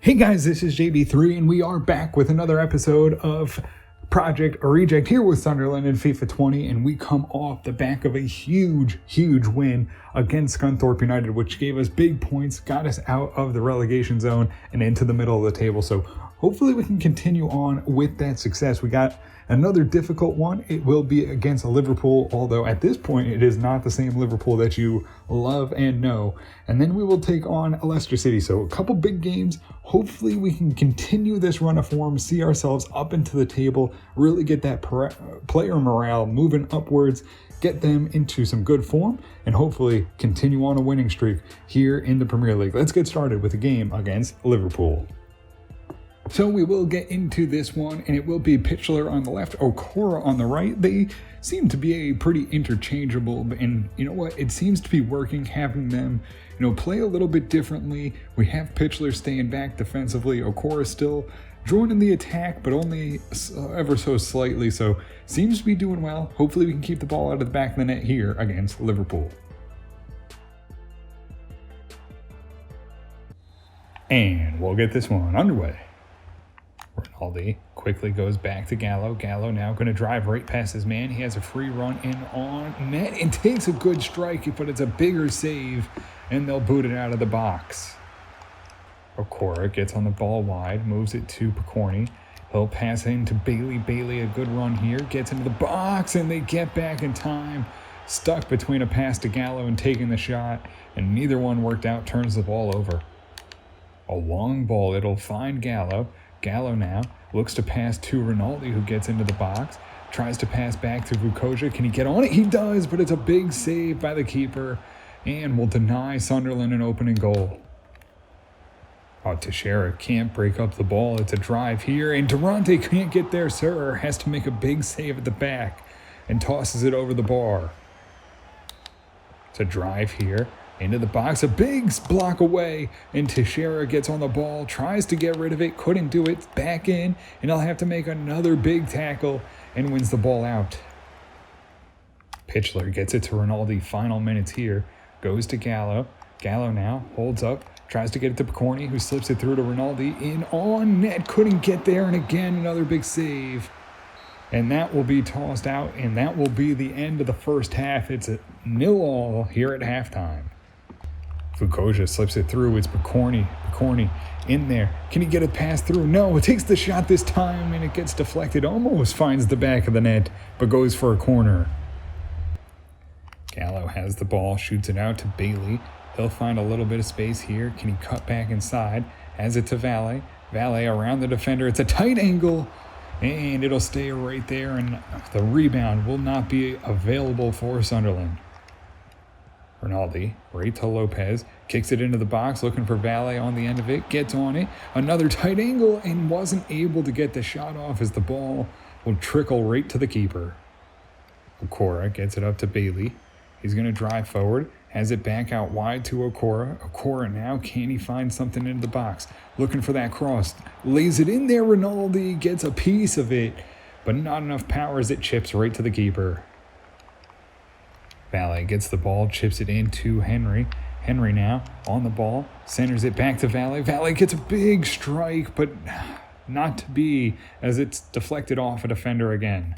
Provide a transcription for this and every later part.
Hey guys, this is JB3 and we are back with another episode of Project or Reject here with Sunderland in FIFA 20, and we come off the back of a huge win against Scunthorpe United, which gave us big points, got us out of the relegation zone and into the middle of the table. So hopefully we can continue on with that success. We got another difficult one. It will be against Liverpool, although at this point it is not the same Liverpool that you love and know. And then we will take on Leicester City. So a couple big games. Hopefully we can continue this run of form, see ourselves up into the table, really get that player morale moving upwards, get them into some good form, and hopefully continue on a winning streak here in the Premier League. Let's get started with the game against Liverpool. So we will get into this one, and it will be Pitchler on the left, Okora on the right. They seem to be a pretty interchangeable, and you know what? It seems to be working, having them, play a little bit differently. We have Pitchler staying back defensively. Okora still joining the attack, but only ever so slightly. So seems to be doing well. Hopefully we can keep the ball out of the back of the net here against Liverpool. And we'll get this one underway. Ronaldo quickly goes back to Gallo. Gallo now going to drive right past his man. He has a free run in on net and takes a good strike, but it's a bigger save, and they'll boot it out of the box. Okora gets on the ball wide, moves it to Picorni. He'll pass into Bailey. Bailey, a good run here, gets into the box, and they get back in time. Stuck between a pass to Gallo and taking the shot, and neither one worked out, turns the ball over. A long ball, it'll find Gallo. Gallo now looks to pass to Ronaldo, who gets into the box, tries to pass back to Vukoja. Can he get on it? He does, but it's a big save by the keeper and will deny Sunderland an opening goal. Teixeira can't break up the ball. It's a drive here, and Durante can't get there. Sir has to make a big save at the back and tosses it over the bar. It's a drive here. Into the box, a big block away, and Teixeira gets on the ball, tries to get rid of it, couldn't do it, back in, and he'll have to make another big tackle and wins the ball out. Pitchler gets it to Ronaldo, final minutes here, goes to Gallo. Gallo now holds up, tries to get it to Picorni, who slips it through to Ronaldo, in on net, couldn't get there, and again another big save. And that will be tossed out, and that will be the end of the first half. It's a 0-0 here at halftime. Vukoja slips it through. It's Picorni. Picorni in there. Can he get a pass through? No, it takes the shot this time, and it gets deflected. Almost finds the back of the net, but goes for a corner. Gallo has the ball, shoots it out to Bailey. He'll find a little bit of space here. Can he cut back inside? Has it to Valle. Valle around the defender. It's a tight angle, and it'll stay right there, and the rebound will not be available for Sunderland. Ronaldo, right to Lopez, kicks it into the box, looking for Valle on the end of it, gets on it, another tight angle, and wasn't able to get the shot off as the ball will trickle right to the keeper. Okora gets it up to Bailey. He's going to drive forward, has it back out wide to Okora. Okora now, can he find something into the box? Looking for that cross, lays it in there, Ronaldo gets a piece of it, but not enough power as it chips right to the keeper. Valle gets the ball, chips it into Henry. Henry now on the ball, centers it back to Valle. Valle gets a big strike, but not to be, as it's deflected off a defender again.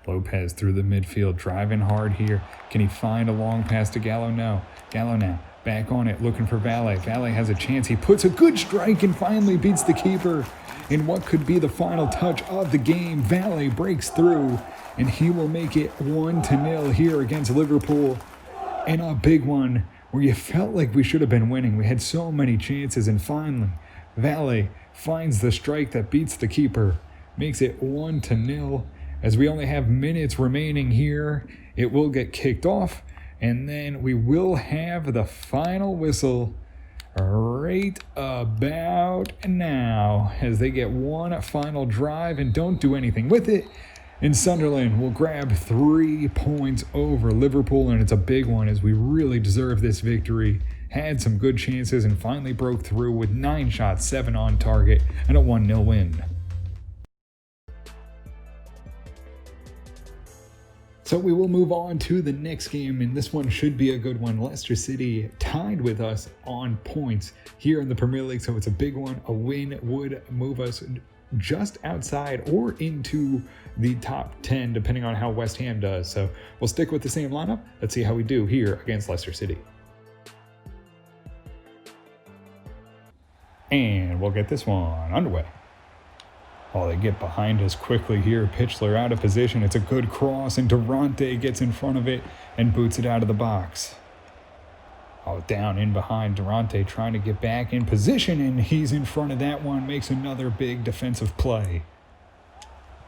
Lopez through the midfield, driving hard here. Can he find a long pass to Gallo? No. Gallo now back on it, looking for Valle. Valle has a chance. He puts a good strike and finally beats the keeper. In what could be the final touch of the game, Valle breaks through, and he will make it 1-0 here against Liverpool. And a big one where you felt like we should have been winning. We had so many chances, and finally, Valle finds the strike that beats the keeper, makes it 1-0. As we only have minutes remaining here, it will get kicked off, and then we will have the final whistle right about now, as they get one final drive and don't do anything with it. And Sunderland will grab 3 points over Liverpool, and it's a big one as we really deserve this victory. Had some good chances and finally broke through with 9 shots, 7 on target, and a 1-0 win. So we will move on to the next game, and this one should be a good one. Leicester City tied with us on points here in the Premier League, so it's a big one. A win would move us just outside or into the top 10, depending on how West Ham does. So we'll stick with the same lineup. Let's see how we do here against Leicester City. And we'll get this one underway. Oh, they get behind us quickly here. Pitchler out of position. It's a good cross, and Durante gets in front of it and boots it out of the box. Oh, down in behind Durante, trying to get back in position, and he's in front of that one. Makes another big defensive play.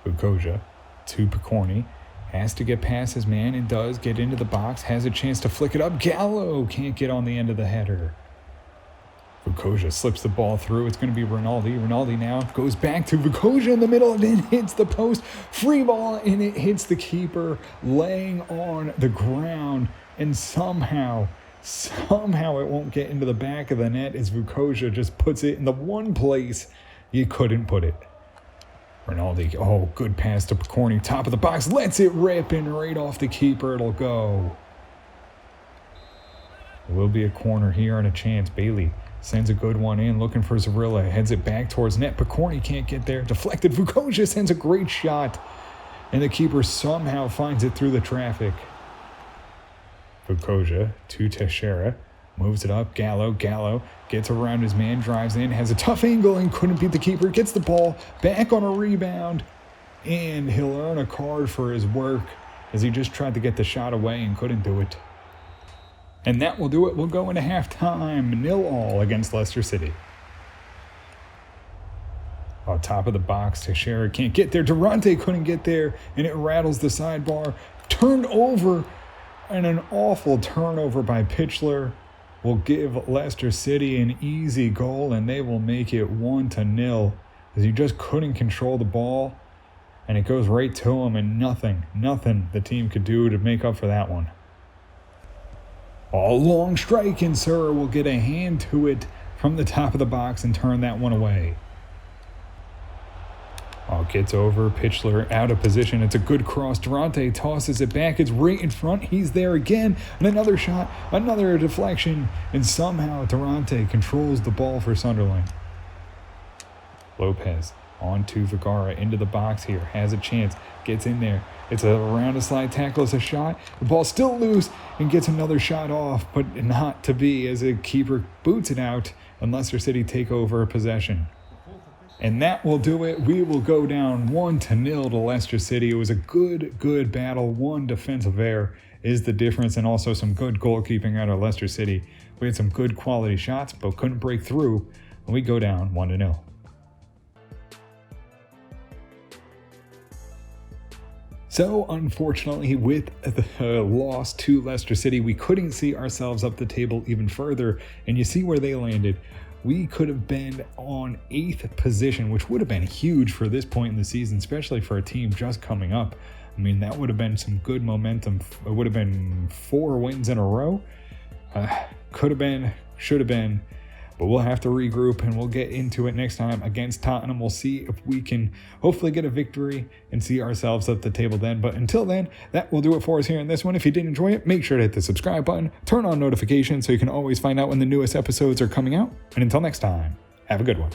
Vukoja to Picorni. Has to get past his man and does get into the box. Has a chance to flick it up. Gallo can't get on the end of the header. Vukoja slips the ball through. It's going to be Rinaldi. Rinaldi now goes back to Vukoja in the middle and then hits the post. Free ball, and it hits the keeper laying on the ground. And somehow it won't get into the back of the net as Vukoja just puts it in the one place you couldn't put it. Rinaldi, oh, good pass to Picorni. Top of the box, lets it rip, and right off the keeper it'll go. It will be a corner here and a chance. Bailey sends a good one in, looking for Zarilla. Heads it back towards net. Picorni can't get there. Deflected. Vukoja sends a great shot, and the keeper somehow finds it through the traffic. Vukoja to Teixeira. Moves it up. Gallo gets around his man, drives in, has a tough angle, and couldn't beat the keeper. Gets the ball back on a rebound, and he'll earn a card for his work as he just tried to get the shot away and couldn't do it. And that will do it. We'll go into halftime 0-0 against Leicester City. On top of the box, Teixeira can't get there. Durante couldn't get there, and it rattles the sidebar. Turned over, and an awful turnover by Pitchler will give Leicester City an easy goal, and they will make it 1-0 as he just couldn't control the ball, and it goes right to him, and nothing the team could do to make up for that one. A long strike, and Sura will get a hand to it from the top of the box and turn that one away. Oh, gets over. Pitchler out of position. It's a good cross. Durante tosses it back. It's right in front. He's there again. And another shot, another deflection. And somehow Durante controls the ball for Sunderland. Lopez on to Vergara into the box here. Has a chance. Gets in there. It's around a slide tackle. It's a shot. The ball's still loose and gets another shot off, but not to be as a keeper boots it out and Leicester City take over possession. And that will do it. We will go down 1-0 to Leicester City. It was a good battle. One defensive error is the difference, and also some good goalkeeping out of Leicester City. We had some good quality shots, but couldn't break through, and we go down 1-0. So, unfortunately, with the loss to Leicester City, we couldn't see ourselves up the table even further, and you see where they landed. We could have been on 8th position, which would have been huge for this point in the season, especially for a team just coming up. I mean, that would have been some good momentum. It would have been 4 wins in a row. Could have been, should have been. But we'll have to regroup, and we'll get into it next time against Tottenham. We'll see if we can hopefully get a victory and see ourselves at the table then. But until then, that will do it for us here in this one. If you did enjoy it, make sure to hit the subscribe button, turn on notifications so you can always find out when the newest episodes are coming out. And until next time, have a good one.